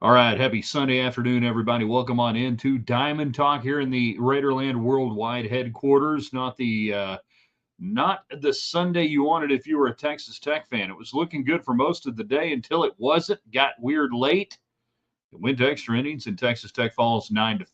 All right, happy Sunday afternoon, everybody. Welcome on into Diamond Talk here in the Raiderland Worldwide headquarters. Not the Sunday you wanted if you were a Texas Tech fan. It was looking good for most of the day until it wasn't. Got weird late. It went to extra innings, and Texas Tech falls 9-5.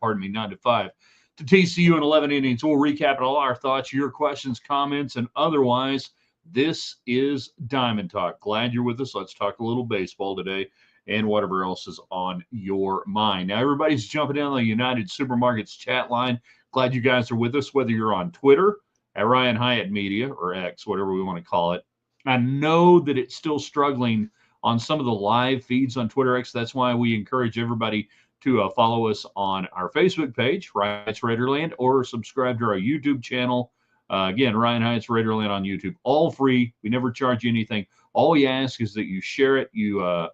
Pardon me, 9-5 to TCU in 11 innings. We'll recap all our thoughts, your questions, comments, and otherwise. This is Diamond Talk. Glad you're with us. Let's talk a little baseball today and whatever else is on your mind. Now, everybody's jumping in on the United Supermarkets chat line. Glad you guys are with us, whether you're on Twitter at Ryan Hyatt Media or X, whatever we want to call it. I know that it's still struggling on some of the live feeds on Twitter X. That's why we encourage everybody to follow us on our Facebook page, Ryan Hyatt's Raiderland, or subscribe to our YouTube channel. Again, Ryan Hyatt's Raiderland on YouTube. All free. We never charge you anything. All we ask is that you share it. You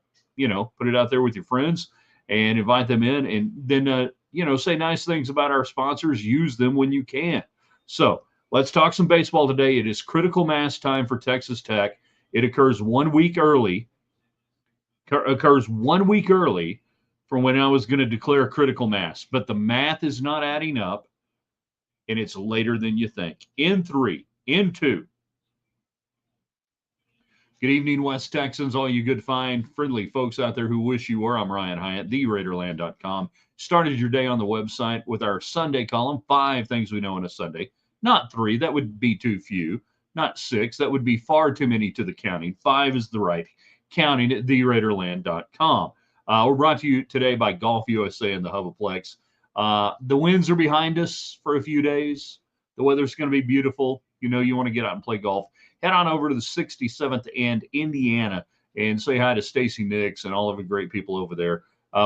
put it out there with your friends and invite them in, and then say nice things about our sponsors. Use them when you can. So let's talk some baseball today. It is critical mass time for Texas Tech. It occurs 1 week early. From when I was going to declare critical mass, but the math is not adding up, and it's later than you think. In 3, in 2. Good evening, West Texans, all you good, fine, friendly folks out there who wish you were. I'm Ryan Hyatt, theraiderland.com. Started your day on the website with our Sunday column, 5 things we know in a Sunday. Not 3, that would be too few. Not 6, that would be far too many to the counting. 5 is the right counting at theraiderland.com. We're brought to you today by Golf USA and the Hubaplex. The winds are behind us for a few days. The weather's going to be beautiful. You want to get out and play golf. Head on over to the 67th and Indiana and say hi to Stacy Nix and all of the great people over there.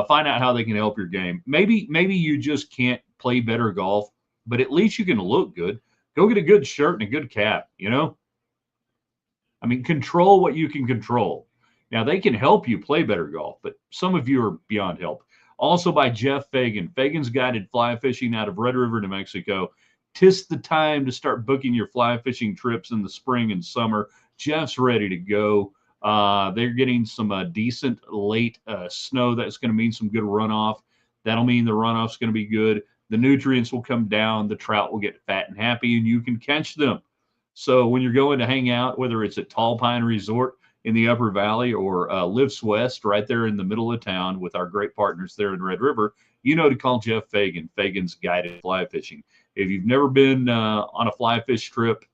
Find out how they can help your game. Maybe you just can't play better golf, but at least you can look good. Go get a good shirt and a good cap, control what you can control. Now, they can help you play better golf, but some of you are beyond help. Also by Jeff Fagan. Fagan's Guided Fly Fishing out of Red River, New Mexico. 'Tis the time to start booking your fly fishing trips in the spring and summer. Jeff's ready to go. They're getting some decent late snow. That's going to mean some good runoff. That'll mean the runoff's going to be good. The nutrients will come down. The trout will get fat and happy, and you can catch them. So when you're going to hang out, whether it's at Tall Pine Resort in the Upper Valley or Lifts West right there in the middle of town with our great partners there in Red River, to call Jeff Fagan, Fagan's Guided Fly Fishing. If you've never been on a fly fish trip,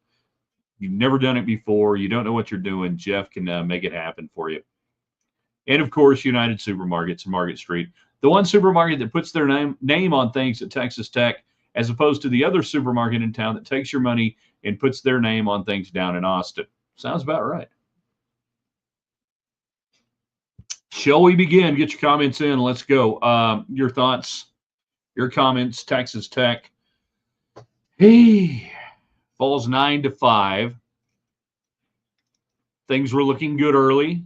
you've never done it before, you don't know what you're doing, Jeff can make it happen for you. And, of course, United Supermarkets in Market Street, the one supermarket that puts their name on things at Texas Tech, as opposed to the other supermarket in town that takes your money and puts their name on things down in Austin. Sounds about right. Shall we begin? Get your comments in. Let's go. Your thoughts, your comments, Texas Tech. Hey, falls 9-5. Things were looking good early,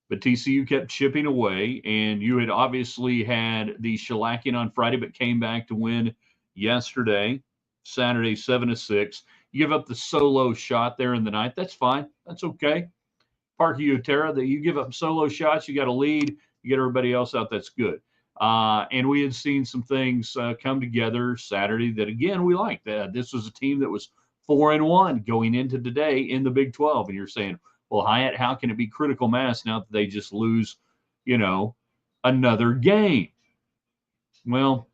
but TCU kept chipping away, and you had obviously had the shellacking on Friday, but came back to win yesterday, Saturday, 7-6. You give up the solo shot there in the ninth. That's fine. That's okay. Parky Otera, that you give up solo shots, you got a lead, you get everybody else out, that's good. And we had seen some things come together Saturday that, again, we liked. This was a team that was 4-1 going into today in the Big 12. And you're saying, well, Hyatt, how can it be critical mass now that they just lose, another game? Well,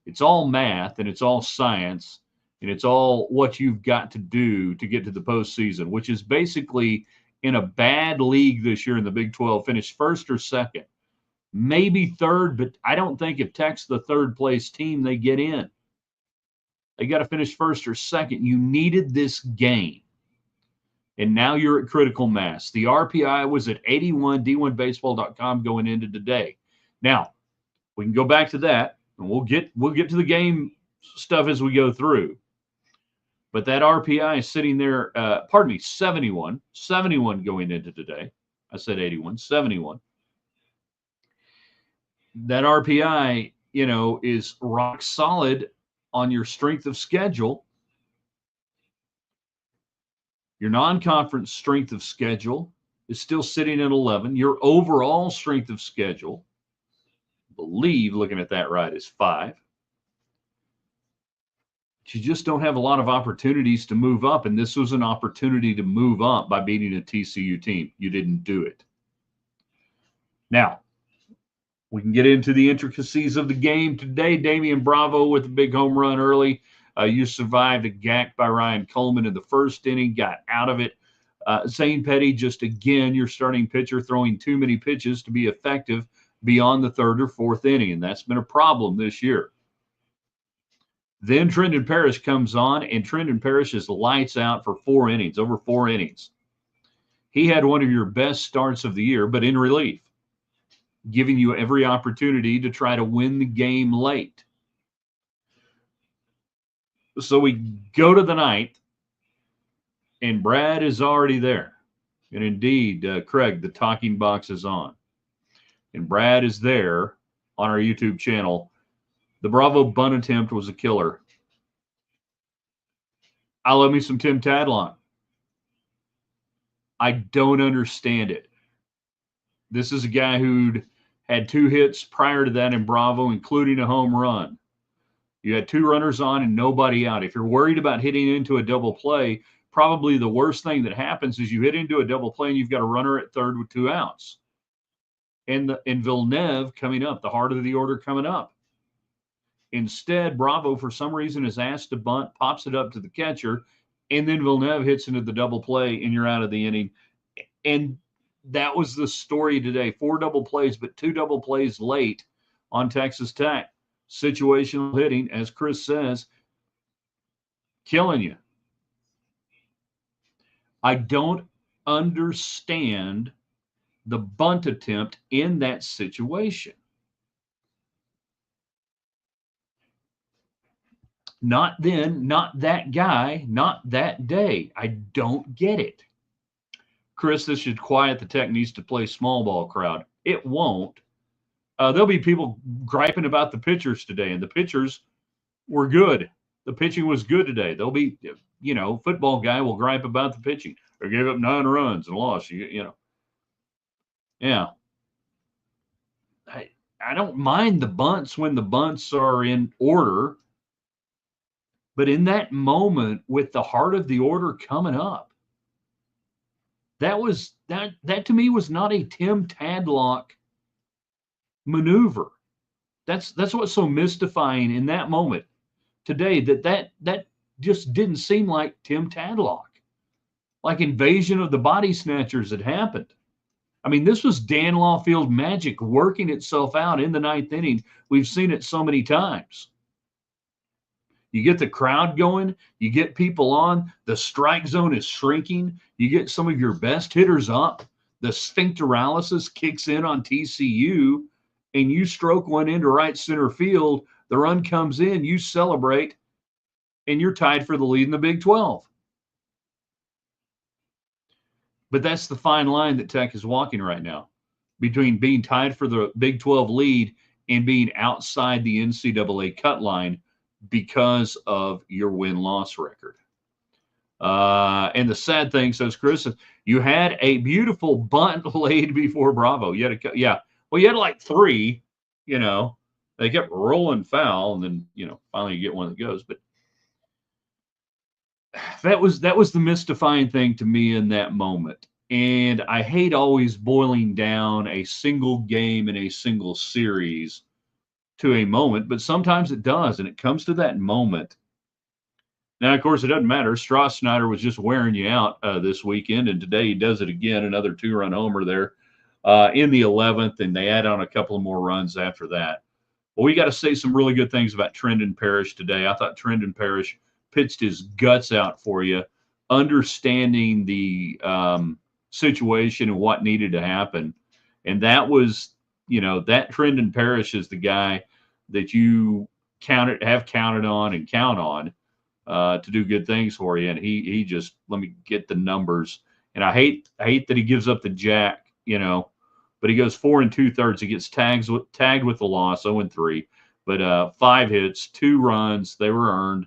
it's all math and it's all science and it's all what you've got to do to get to the postseason, which is basically – in a bad league this year in the Big 12, finished first or second, maybe third, but I don't think if Tech's the third place team, they get in. They got to finish first or second. You needed this game. And now you're at critical mass. The RPI was at 81, d1baseball.com going into today. Now, we can go back to that, and we'll get to the game stuff as we go through. But that RPI is sitting there, 71 going into today. I said 81, 71. That RPI, is rock solid on your strength of schedule. Your non-conference strength of schedule is still sitting at 11. Your overall strength of schedule, I believe, looking at that right, is 5. You just don't have a lot of opportunities to move up, and this was an opportunity to move up by beating a TCU team. You didn't do it. Now, we can get into the intricacies of the game today. Damian Bravo with a big home run early. You survived a gack by Ryan Coleman in the first inning, got out of it. Zane Petty, just again, your starting pitcher throwing too many pitches to be effective beyond the third or fourth inning, and that's been a problem this year. Then Trendon Parrish comes on, and Trendon Parrish is lights out for 4 innings, over 4 innings. He had one of your best starts of the year, but in relief, giving you every opportunity to try to win the game late. So we go to the ninth, and Brad is already there. And indeed, Craig, the talking box is on. And Brad is there on our YouTube channel. The Bravo bunt attempt was a killer. I love me some Tim Tadlock. I don't understand it. This is a guy who'd had 2 hits prior to that in Bravo, including a home run. You had 2 runners on and nobody out. If you're worried about hitting into a double play, probably the worst thing that happens is you hit into a double play and you've got a runner at third with 2 outs. And Villeneuve coming up, the heart of the order coming up. Instead, Bravo, for some reason, is asked to bunt, pops it up to the catcher, and then Villeneuve hits into the double play, and you're out of the inning. And that was the story today. 4 double plays, but 2 double plays late on Texas Tech. Situational hitting, as Chris says, killing you. I don't understand the bunt attempt in that situation. Not then, not that guy, not that day. I don't get it. Chris, this should quiet the Tech needs to play small ball crowd. It won't. There'll be people griping about the pitchers today, and the pitchers were good. The pitching was good today. There'll be, football guy will gripe about the pitching. They gave up 9 runs and lost, Yeah. I don't mind the bunts when the bunts are in order. But in that moment, with the heart of the order coming up, that to me was not a Tim Tadlock maneuver. That's what's so mystifying in that moment today, that just didn't seem like Tim Tadlock, like Invasion of the Body Snatchers had happened. I mean, this was Dan Lawfield magic working itself out in the 9th inning. We've seen it so many times. You get the crowd going, you get people on, the strike zone is shrinking, you get some of your best hitters up, the sphincteralysis kicks in on TCU, and you stroke one into right center field, the run comes in, you celebrate, and you're tied for the lead in the Big 12. But that's the fine line that Tech is walking right now, between being tied for the Big 12 lead and being outside the NCAA cut line because of your win-loss record. And the sad thing, says Chris, you had a beautiful bunt laid before Bravo. You had like 3, they kept rolling foul, and then, finally you get one that goes. But that was the mystifying thing to me in that moment. And I hate always boiling down a single game in a single series to a moment, but sometimes it does, and it comes to that moment. Now, of course, it doesn't matter. Stross-Snyder was just wearing you out this weekend, and today he does it again, another 2-run homer there in the 11th, and they add on a couple of more runs after that. Well, we got to say some really good things about Trendon Parrish today. I thought Trendon Parrish pitched his guts out for you, understanding the situation and what needed to happen. And that was, that Trendon Parrish is the guy that you have counted on and count on to do good things for you. And he just, let me get the numbers. And I hate that he gives up the jack, but he goes 4 2/3. He gets tagged with the loss, 0-3, but 5 hits, 2 runs, they were earned,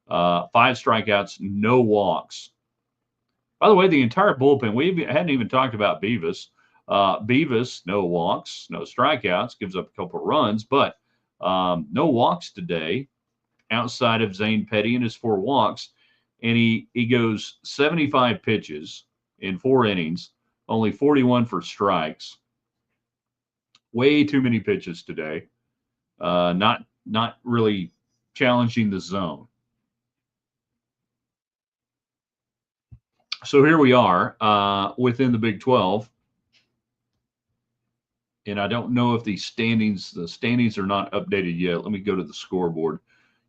5 strikeouts, no walks. By the way, the entire bullpen, we hadn't even talked about Beavis. Beavis, no walks, no strikeouts, gives up a couple of runs, but no walks today outside of Zane Petty and his 4 walks. And he goes 75 pitches in 4 innings, only 41 for strikes. Way too many pitches today. Not really challenging the zone. So here we are within the Big 12. And I don't know if the standings are not updated yet. Let me go to the scoreboard.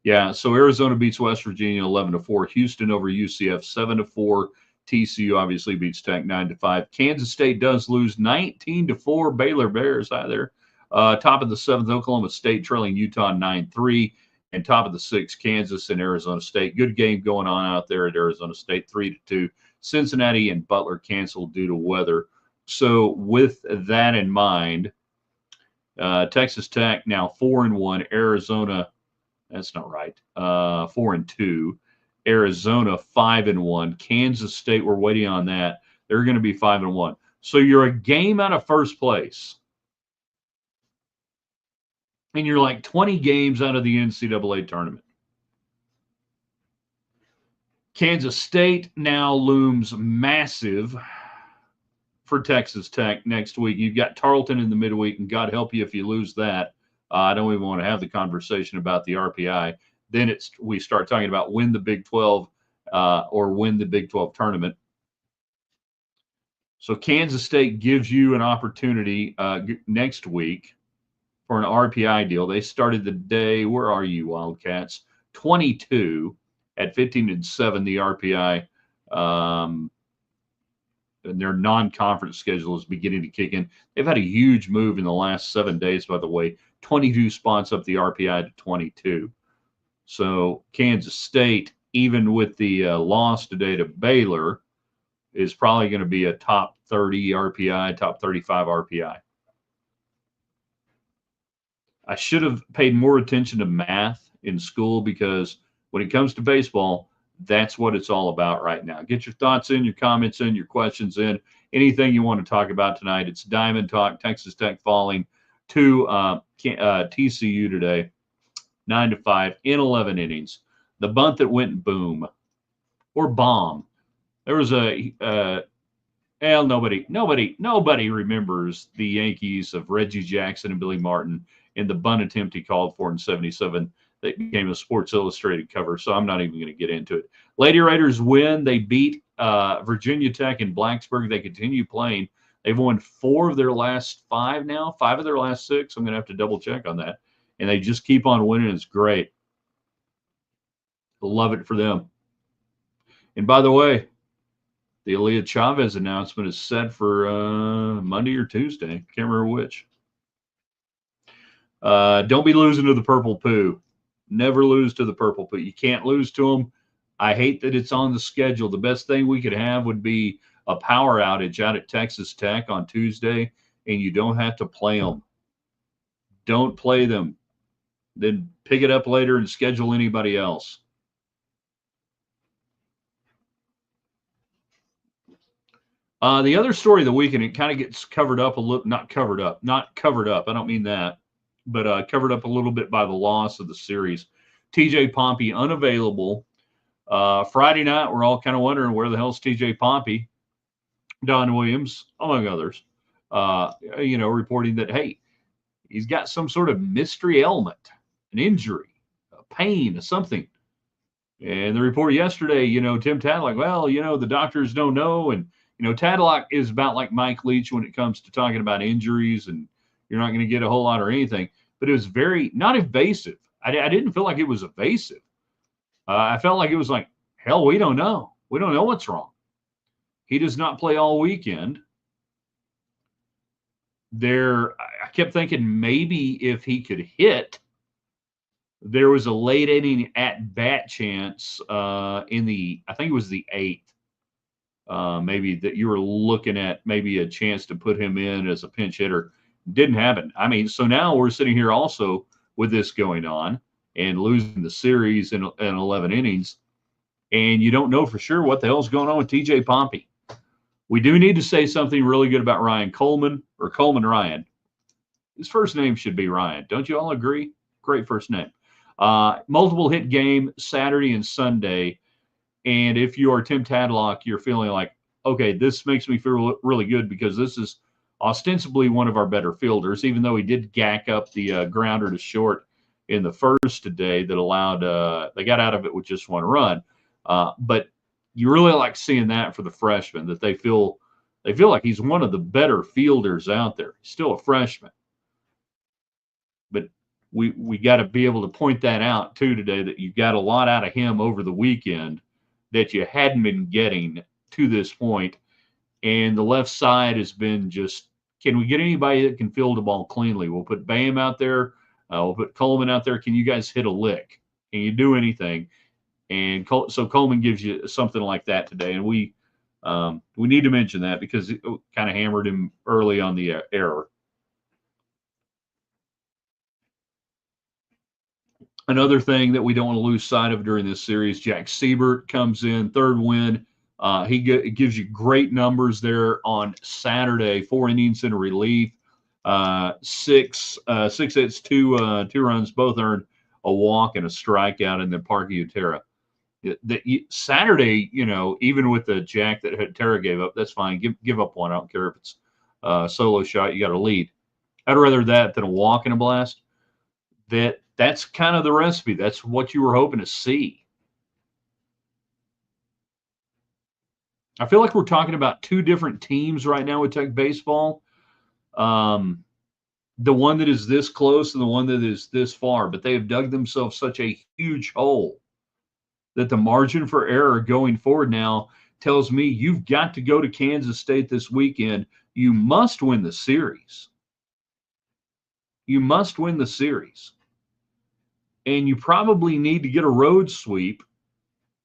Yeah, so Arizona beats West Virginia 11-4. Houston over UCF 7-4. TCU obviously beats Tech 9-5. Kansas State does lose 19-4. Baylor Bears out there. Top of the 7th, Oklahoma State trailing Utah 9-3. And top of the 6th, Kansas and Arizona State. Good game going on out there at Arizona State, 3-2. Cincinnati and Butler canceled due to weather. So with that in mind, Texas Tech now 4-1. Arizona, that's not right. 4-2. Arizona 5-1. Kansas State, we're waiting on that. They're going to be 5-1. So you're a game out of first place. And you're like 20 games out of the NCAA tournament. Kansas State now looms massive for Texas Tech next week. You've got Tarleton in the midweek, and God help you if you lose that. I don't even want to have the conversation about the RPI. Then we start talking about win the Big 12 or win the Big 12 tournament. So Kansas State gives you an opportunity next week for an RPI deal. They started the day, where are you, Wildcats? 22 at 15-7, the RPI. And their non-conference schedule is beginning to kick in. They've had a huge move in the last 7 days, by the way. 22 spots up the RPI to 22. So Kansas State, even with the loss today to Baylor, is probably going to be a top 30 RPI, top 35 RPI. I should have paid more attention to math in school because when it comes to baseball, that's what it's all about right now. Get your thoughts in, your comments in, your questions in, anything you want to talk about tonight. It's Diamond Talk, Texas Tech falling to TCU today, 9-5 in 11 innings. The bunt that went boom or bomb. There was nobody remembers the Yankees of Reggie Jackson and Billy Martin and the bunt attempt he called for in 77. That became a Sports Illustrated cover, so I'm not even going to get into it. Lady Raiders win. They beat Virginia Tech in Blacksburg. They continue playing. They've won 4 of their last 5 now, 5 of their last 6. I'm going to have to double check on that. And they just keep on winning. It's great. Love it for them. And by the way, the Aaliyah Chavez announcement is set for Monday or Tuesday. Can't remember which. Don't be losing to the Purple Poo. Never lose to the Purple Poo. You can't lose to them. I hate that it's on the schedule. The best thing we could have would be a power outage out at Texas Tech on Tuesday, and you don't have to play them. Don't play them. Then pick it up later and schedule anybody else. The other story of the weekend, it kind of gets covered up a little, not covered up. I don't mean that, but covered up a little bit by the loss of the series. TJ Pompey unavailable. Friday night, we're all kind of wondering where the hell's TJ Pompey. Don Williams, among others, reporting that, hey, he's got some sort of mystery ailment, an injury, a pain, something. And the report yesterday, Tim Tadlock, well, the doctors don't know. And, Tadlock is about like Mike Leach when it comes to talking about injuries, and you're not going to get a whole lot or anything. But it was very, not evasive. I didn't feel like it was evasive. I felt like it was like, hell, we don't know. We don't know what's wrong. He does not play all weekend. I kept thinking maybe if he could hit, there was a late inning at bat chance I think it was the 8th. Maybe that you were looking at maybe a chance to put him in as a pinch hitter. Didn't happen. I mean, so now we're sitting here also with this going on and losing the series in 11 innings. and you don't know for sure what the hell's going on with TJ Pompey. We do need to say something really good about Ryan Coleman, or Coleman Ryan. His first name should be Ryan. Don't you all agree? Great first name. Multiple hit game Saturday and Sunday. And if you are Tim Tadlock, you're feeling like, okay, this makes me feel really good because this is ostensibly one of our better fielders, even though he did gack up the grounder to short in the first today that allowed they got out of it with just one run. But you really like seeing that for the freshman, that they feel like he's one of the better fielders out there. He's still a freshman, but we got to be able to point that out too today, that you got a lot out of him over the weekend that you hadn't been getting to this point. And the left side has been just, can we get anybody that can field the ball cleanly? We'll put Bam out there. We'll put Coleman out there. Can you guys hit a lick? Can you do anything? And so Coleman gives you something like that today. And we need to mention that because it kind of hammered him early on the error. Another thing that we don't want to lose sight of during this series, Jack Siebert comes in, third win. He gives you great numbers there on Saturday, 4 innings in relief, six hits, two runs, both earned a walk and a strikeout, and then Parky Utera. Saturday, even with the jack that Terra gave up, that's fine. Give up one. I don't care if it's a solo shot. You got a lead. I'd rather that than a walk and a blast. That's kind of the recipe. That's what you were hoping to see. I feel like we're talking about two different teams right now with Tech Basebal. The one that is this close and the one that is this far, but they have dug themselves such a huge hole that the margin for error going forward now tells me you've got to go to Kansas State this weekend. You must win the series. You must win the series. And you probably need to get a road sweep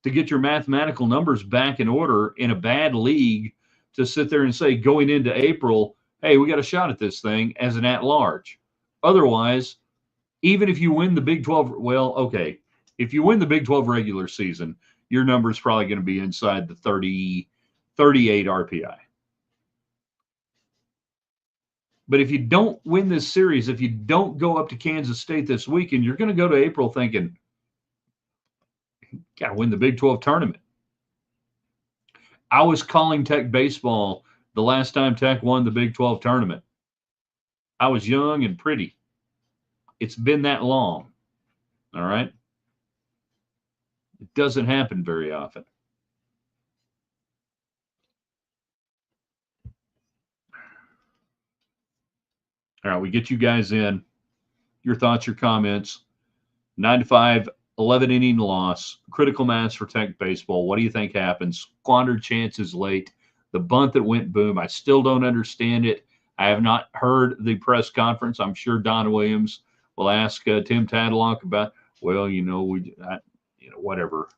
to get your mathematical numbers back in order in a bad league to sit there and say, going into April, hey, we got a shot at this thing as an at-large. Otherwise, even if you win the Big 12, well, okay, if you win the Big 12 regular season, your number is probably going to be inside the 38 RPI. But if you don't win this series, if you don't go up to Kansas State this weekend, you're going to go to April thinking, got to win the Big 12 tournament. I was calling Tech baseball the last time Tech won the Big 12 tournament. I was young and pretty. It's been that long. All right. It doesn't happen very often. All right. We get you guys in. Your thoughts, your comments. 9-5, 11 inning loss. Critical mass for Tech baseball. What do you think happens? Squandered chances late. The bunt that went boom. I still don't understand it. I have not heard the press conference. I'm sure Don Williams will ask Tim Tadlock about, well, whatever.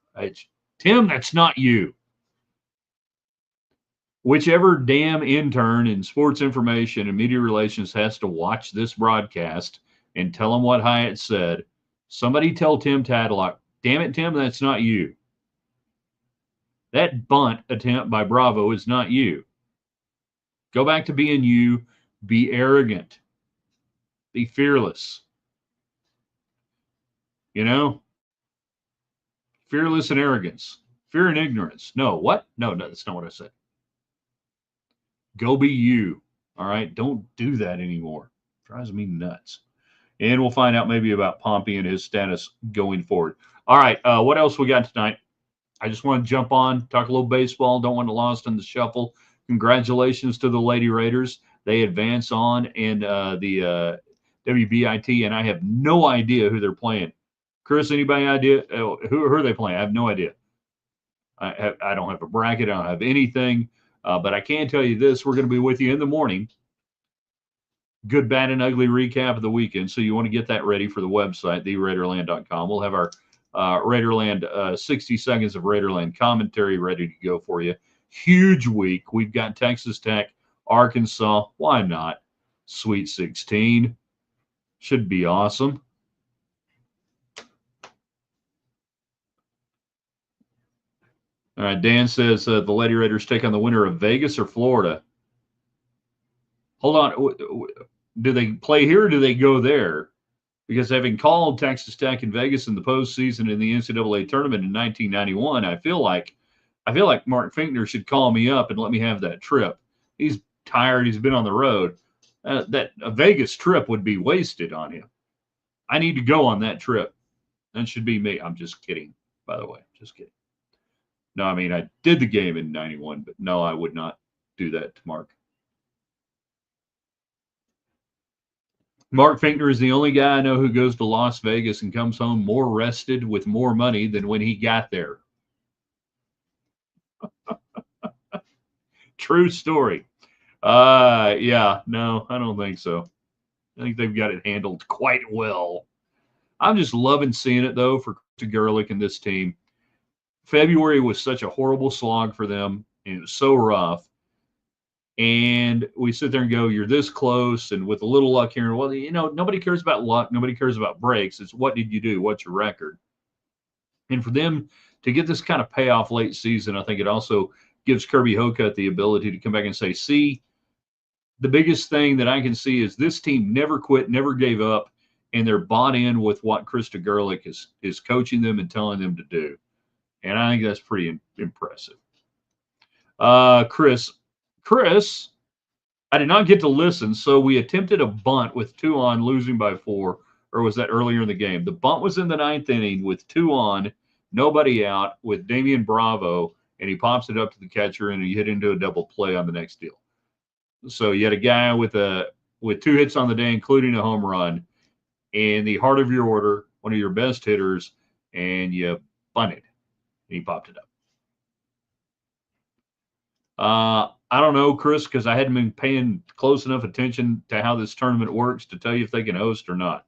Tim, that's not you. Whichever damn intern in sports information and media relations has to watch this broadcast and tell them what Hyatt said, somebody tell Tim Tadlock, damn it, Tim, that's not you. That bunt attempt by Bravo is not you. Go back to being you. Be arrogant. Be fearless. Fearless and arrogance. Fear and ignorance. No, what? No, that's not what I said. Go be you. All right? Don't do that anymore. Drives me nuts. And we'll find out maybe about Pompey and his status going forward. All right. What else we got tonight? I just want to jump on, talk a little baseball. Don't want to lost in the shuffle. Congratulations to the Lady Raiders. They advance on in the WBIT, and I have no idea who they're playing. Chris, anybody idea? Who are they playing? I have no idea. I don't have a bracket. I don't have anything. But I can tell you this. We're going to be with you in the morning. Good, bad, and ugly recap of the weekend. So you want to get that ready for the website, theraiderland.com. We'll have our Raiderland 60 seconds of Raiderland commentary ready to go for you. Huge week. We've got Texas Tech, Arkansas. Why not? Sweet 16. Should be awesome. All right, Dan says the Lady Raiders take on the winner of Vegas or Florida. Hold on. Do they play here or do they go there? Because having called Texas Tech and Vegas in the postseason in the NCAA tournament in 1991, I feel like Mark Finkner should call me up and let me have that trip. He's tired. He's been on the road. That a Vegas trip would be wasted on him. I need to go on that trip. That should be me. I'm just kidding, by the way. Just kidding. No, I mean, I did the game in 91, but no, I would not do that to Mark. Mark Finkner is the only guy I know who goes to Las Vegas and comes home more rested with more money than when he got there. True story. Yeah, no, I don't think so. I think they've got it handled quite well. I'm just loving seeing it, though, for Gerlich and this team. February was such a horrible slog for them, and it was so rough. And we sit there and go, you're this close, and with a little luck here. Well, nobody cares about luck. Nobody cares about breaks. It's what did you do? What's your record? And for them to get this kind of payoff late season, I think it also gives Kirby Hocutt the ability to come back and say, see, the biggest thing that I can see is this team never quit, never gave up, and they're bought in with what Krista Gerlich is coaching them and telling them to do. And I think that's pretty impressive. Chris, I did not get to listen, so we attempted a bunt with 2 on, losing by 4, or was that earlier in the game? The bunt was in the 9th inning with 2 on, nobody out, with Damian Bravo, and he pops it up to the catcher, and he hit into a double play on the next deal. So you had a guy with 2 hits on the day, including a home run, in the heart of your order, one of your best hitters, and you bunted, and he popped it up. I don't know, Chris, because I hadn't been paying close enough attention to how this tournament works to tell you if they can host or not.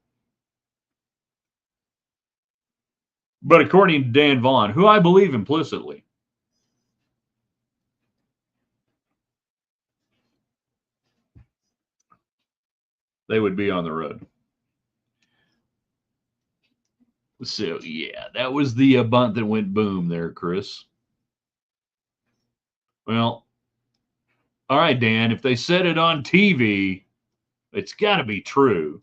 But according to Dan Vaughn, who I believe implicitly, they would be on the road. So, yeah, that was the bunt that went boom there, Chris. Well, all right, Dan, if they said it on TV, it's got to be true.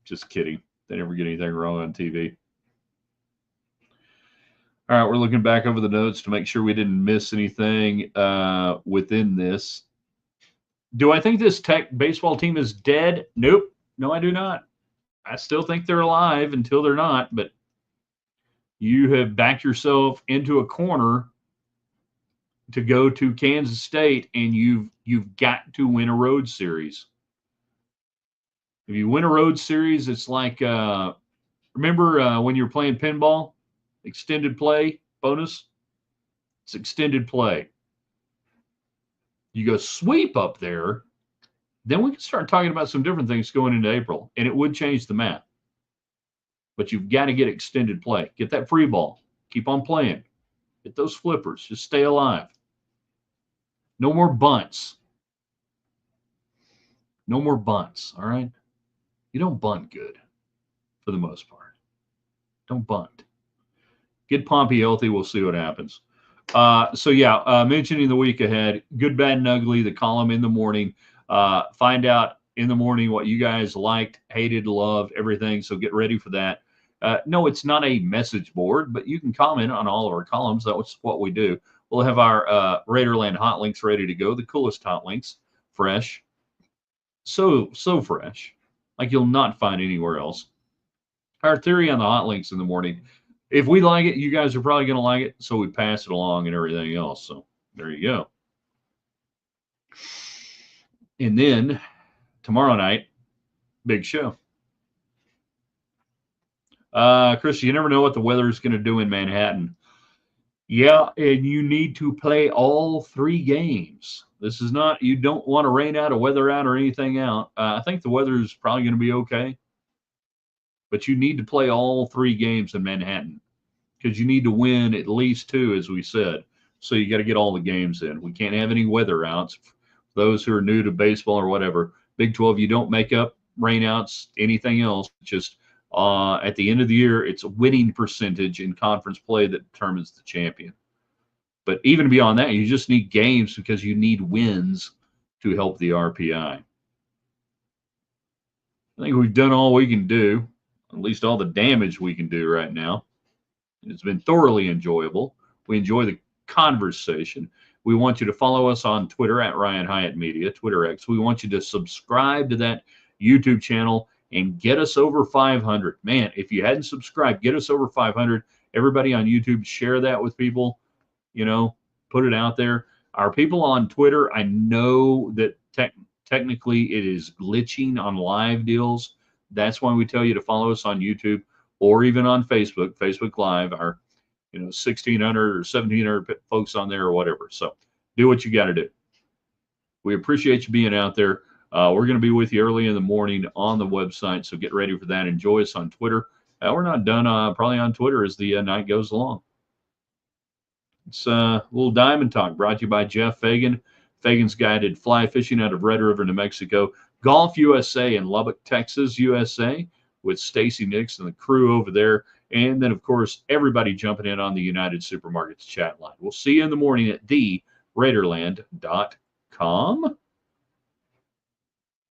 Just kidding. They never get anything wrong on TV. All right, we're looking back over the notes to make sure we didn't miss anything within this. Do I think this Tech baseball team is dead? Nope. No, I do not. I still think they're alive until they're not, but you have backed yourself into a corner to go to Kansas State, and you've got to win a road series. If you win a road series, it's like remember when you were playing pinball, extended play bonus? It's extended play. You go sweep up there, then we can start talking about some different things going into April, and it would change the map. But you've got to get extended play. Get that free ball. Keep on playing. Get those flippers. Just stay alive. No more bunts. No more bunts, all right? You don't bunt good for the most part. Don't bunt. Get Pompey healthy. We'll see what happens. Mentioning the week ahead, good, bad, and ugly, the column in the morning. Find out in the morning what you guys liked, hated, loved, everything. So get ready for that. No, it's not a message board, but you can comment on all of our columns. That's what we do. We'll have our Raiderland hot links ready to go. The coolest hot links, fresh. So fresh. Like you'll not find anywhere else. Our theory on the hot links in the morning. If we like it, you guys are probably going to like it. So we pass it along and everything else. So there you go. And then tomorrow night, big show. Chris, you never know what the weather is going to do in Manhattan. Yeah, and you need to play all 3 games. This is not, you don't want to rain out or weather out or anything out. I think the weather is probably going to be okay. But you need to play all 3 games in Manhattan because you need to win at least 2, as we said. So you got to get all the games in. We can't have any weather outs. For those who are new to baseball or whatever, Big 12, you don't make up rainouts, anything else. Just At the end of the year, it's winning percentage in conference play that determines the champion. But even beyond that, you just need games because you need wins to help the RPI. I think we've done all we can do, at least all the damage we can do right now. It's been thoroughly enjoyable. We enjoy the conversation. We want you to follow us on Twitter at Ryan Hyatt Media, Twitter X. We want you to subscribe to that YouTube channel and get us over 500. Man, if you hadn't subscribed, get us over 500. Everybody on YouTube, share that with people. Put it out there. Our people on Twitter, I know that technically it is glitching on live deals. That's why we tell you to follow us on YouTube or even on Facebook Live, our 1,600 or 1,700 folks on there or whatever. So do what you got to do. We appreciate you being out there. We're going to be with you early in the morning on the website, so get ready for that. Enjoy us on Twitter. We're not done probably on Twitter as the night goes along. It's a little Diamond Talk brought to you by Jeff Fagan. Fagan's Guided Fly Fishing out of Red River, New Mexico. Golf USA in Lubbock, Texas, USA, with Stacy Nix and the crew over there. And then, of course, everybody jumping in on the United Supermarkets chat line. We'll see you in the morning at theraiderland.com.